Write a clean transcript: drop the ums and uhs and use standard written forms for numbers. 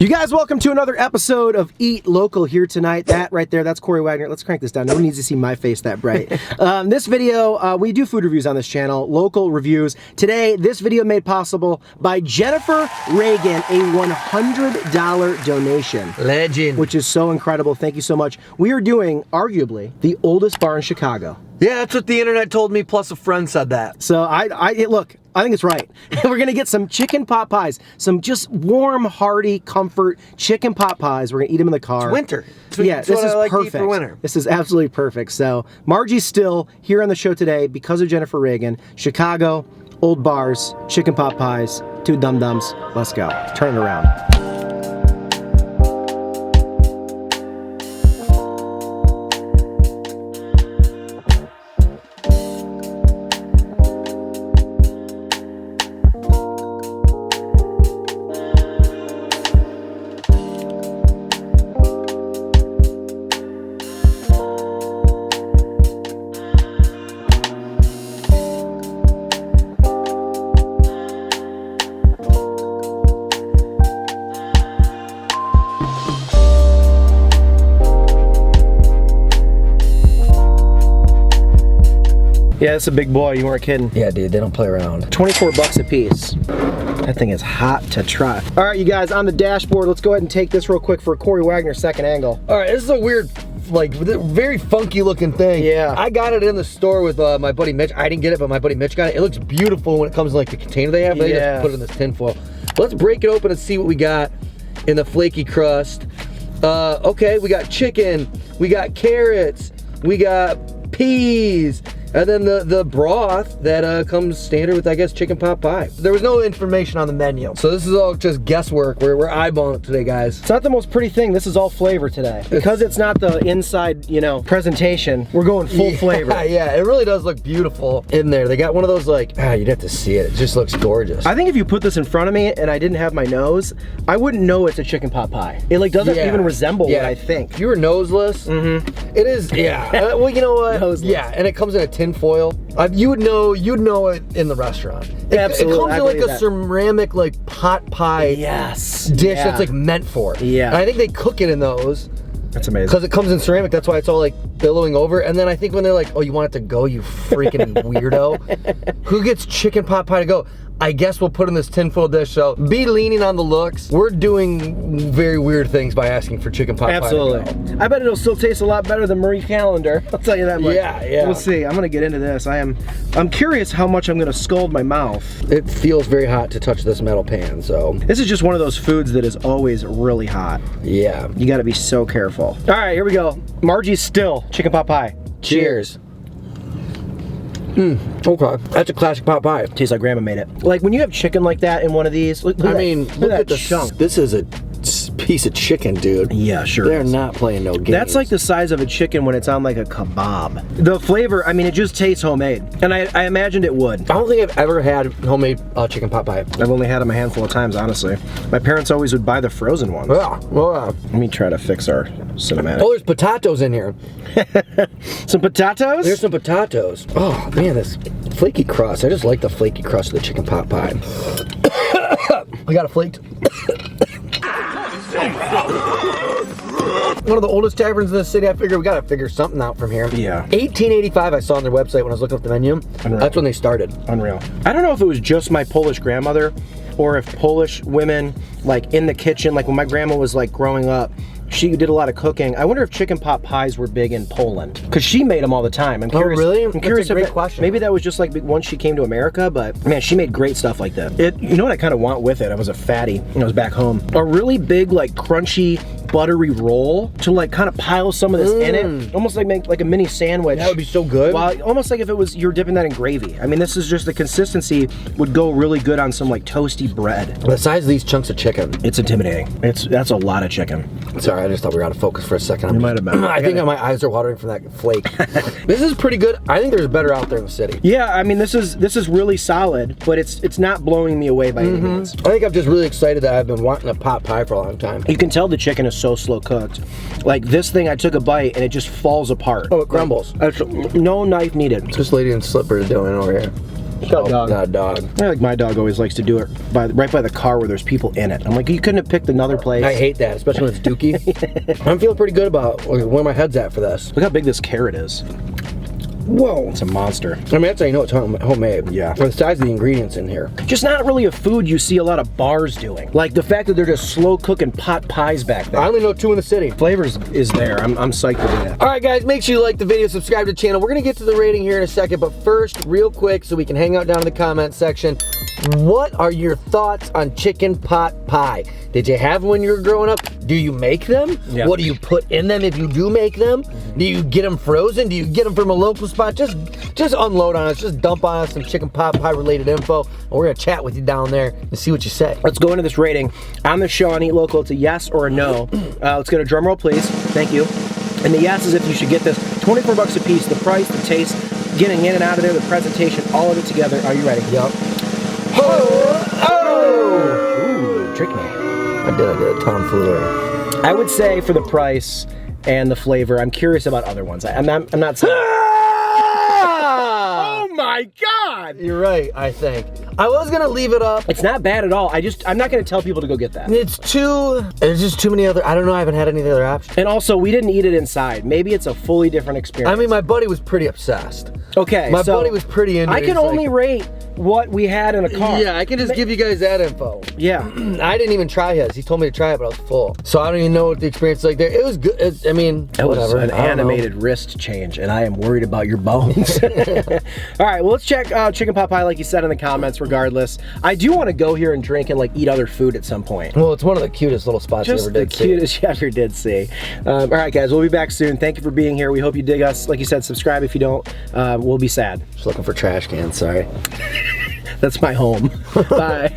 You guys, welcome to another episode of Eat Local here tonight. That right there, that's Corey Wagner. Let's crank this down. No one needs to see my face that bright. This video, we do food reviews on this channel, local reviews. Today, this video made possible by Jennifer Reagan, a $100 donation. Legend. Which is so incredible. Thank you so much. We are doing, arguably, the oldest bar in Chicago. Yeah, that's what the internet told me, plus a friend said that. So look, I think it's right. We're gonna get some chicken pot pies, some just warm, hearty, comfort chicken pot pies. We're gonna eat them in the car. It's winter. Yeah, this is like perfect. For winter. This is absolutely perfect. So Margie's still here on the show today because of Jennifer Reagan. Chicago, old bars, chicken pot pies, two dum-dums. Let's go. Turn it around. Yeah, that's a big boy. You weren't kidding. Yeah, dude, they don't play around. 24 bucks a piece. That thing is hot to try. All right, you guys, on the dashboard, let's go ahead and take this real quick for Corey Wagner's second angle. All right, this is a weird, like, very funky looking thing. Yeah. I got it in the store with my buddy Mitch. I didn't get it, but my buddy Mitch got it. It looks beautiful when it comes in like the container they have. They just put it in this tin foil. Let's break it open and see what we got in the flaky crust. Okay, we got chicken, we got carrots, we got peas, and then the broth that comes standard with, I guess, chicken pot pie. There was no information on the menu, so this is all just guesswork. We're eyeballing it today, guys. It's not the most pretty thing. This is all flavor today. Because it's not the inside, you know, presentation, we're going full flavor. Yeah, it really does look beautiful in there. They got one of those, like, you'd have to see it. It just looks gorgeous. I think if you put this in front of me and I didn't have my nose, I wouldn't know it's a chicken pot pie. It like doesn't even resemble what I think. If you were noseless, it is, well, you know what? Noseless. Yeah, and it comes in a tin foil. You'd know it in the restaurant. Absolutely. It comes in like a ceramic, like, pot pie dish that's like meant for it. Yeah. And I think they cook it in those. That's amazing. Because it comes in ceramic, that's why it's all like billowing over. And then I think when they're like, oh, you want it to go, you freaking weirdo. Who gets chicken pot pie to go? I guess we'll put in this tinfoil dish, so be leaning on the looks. We're doing very weird things by asking for chicken pot pie. Absolutely. I bet it'll still taste a lot better than Marie Callender. I'll tell you that much. Yeah. We'll see. I'm gonna get into this. I'm curious how much I'm gonna scald my mouth. It feels very hot to touch this metal pan, so. This is just one of those foods that is always really hot. Yeah. You gotta be so careful. All right, here we go. Margie's still chicken pot pie. Cheers. Okay, that's a classic pot pie. Tastes like grandma made it. Like when you have chicken like that in one of these, look at that the chunk. This is a piece of chicken, dude. Yeah, sure. They're not playing no games. That's like the size of a chicken when it's on like a kebab. The flavor, I mean, it just tastes homemade. And I imagined it would. I don't think I've ever had homemade chicken pot pie. I've only had them a handful of times, honestly. My parents always would buy the frozen ones. Yeah, well, Let me try to fix our cinematic. Oh, there's potatoes in here. Some potatoes? There's some potatoes. Oh, man, this flaky crust. I just like the flaky crust of the chicken pot pie. I got a flaked. One of the oldest taverns in the city. I figured we gotta figure something out from here. Yeah. 1885 I saw on their website when I was looking up the menu. Unreal. That's when they started. Unreal. I don't know if it was just my Polish grandmother or if Polish women, like in the kitchen, like when my grandma was like growing up, she did a lot of cooking. I wonder if chicken pot pies were big in Poland, because she made them all the time. I'm curious. Oh, really? I'm curious. That's a great question. Maybe that was just like once she came to America, but man, she made great stuff like that. You know what I kind of want with it? I was a fatty when I was back home. A really big, like crunchy, buttery roll to like kind of pile some of this in it, almost like make like a mini sandwich. That would be so good. Well, almost like if it was you're dipping that in gravy. I mean, this is just the consistency would go really good on some like toasty bread. The size of these chunks of chicken. It's intimidating. That's a lot of chicken. Sorry, I just thought we were out of focus for a second. You might have been. I think my eyes are watering from that flake. This is pretty good. I think there's better out there in the city. Yeah, I mean this is really solid, but it's not blowing me away by any means. I think I'm just really excited that I've been wanting a pot pie for a long time. You can tell the chicken is so slow cooked. Like this thing, I took a bite and it just falls apart. Oh, it crumbles. No knife needed. What's this lady in slippers doing over here? Shut dog. Not a dog. I like my dog always likes to do it right by the car where there's people in it. I'm like, you couldn't have picked another place. I hate that, especially when it's dookie. I'm feeling pretty good about where my head's at for this. Look how big this carrot is. Whoa. It's a monster. I mean, that's how you know it's homemade. Yeah. For the size of the ingredients in here. Just not really a food you see a lot of bars doing. Like the fact that they're just slow cooking pot pies back there. I only know 2 in the city. Flavors is there. I'm psyched to do that. All right, guys, make sure you like the video, subscribe to the channel. We're gonna get to the rating here in a second, but first, real quick, so we can hang out down in the comment section. What are your thoughts on chicken pot pie? Did you have them when you were growing up? Do you make them? Yeah. What do you put in them if you do make them? Do you get them frozen? Do you get them from a local spot? Just unload on us. Just dump on us some chicken pot pie related info, and we're gonna chat with you down there and see what you say. Let's go into this rating. On the show on Eat Local, it's a yes or a no. Let's get a drum roll, please. Thank you. And the yes is if you should get this. 24 bucks a piece. The price, the taste, getting in and out of there, the presentation, all of it together. Are you ready? Yep. Oh! Ooh, trick me. I did a tomfoolery. I would say for the price and the flavor, I'm curious about other ones. I'm not saying. Oh my God! You're right, I think. I was gonna leave it up. It's not bad at all. I'm not gonna tell people to go get that. There's just too many other, I don't know, I haven't had any other options. And also, we didn't eat it inside. Maybe it's a fully different experience. I mean, my buddy was pretty obsessed. Okay, My buddy was pretty into it. I can only rate what we had in a car. Yeah, I can just give you guys that info. Yeah. I didn't even try his. He told me to try it, but I was full. So I don't even know what the experience is like there. It was good. I mean, that was whatever. an animated wrist change, and I am worried about your bones. All right, well, let's check chicken pot pie like you said in the comments regardless. I do want to go here and drink and like eat other food at some point. Well, it's one of the cutest little spots you ever did see. Just the cutest you ever did see. All right, guys, we'll be back soon. Thank you for being here. We hope you dig us. Like you said, subscribe if you don't. We'll be sad. Just looking for trash cans, sorry. That's my home. Bye.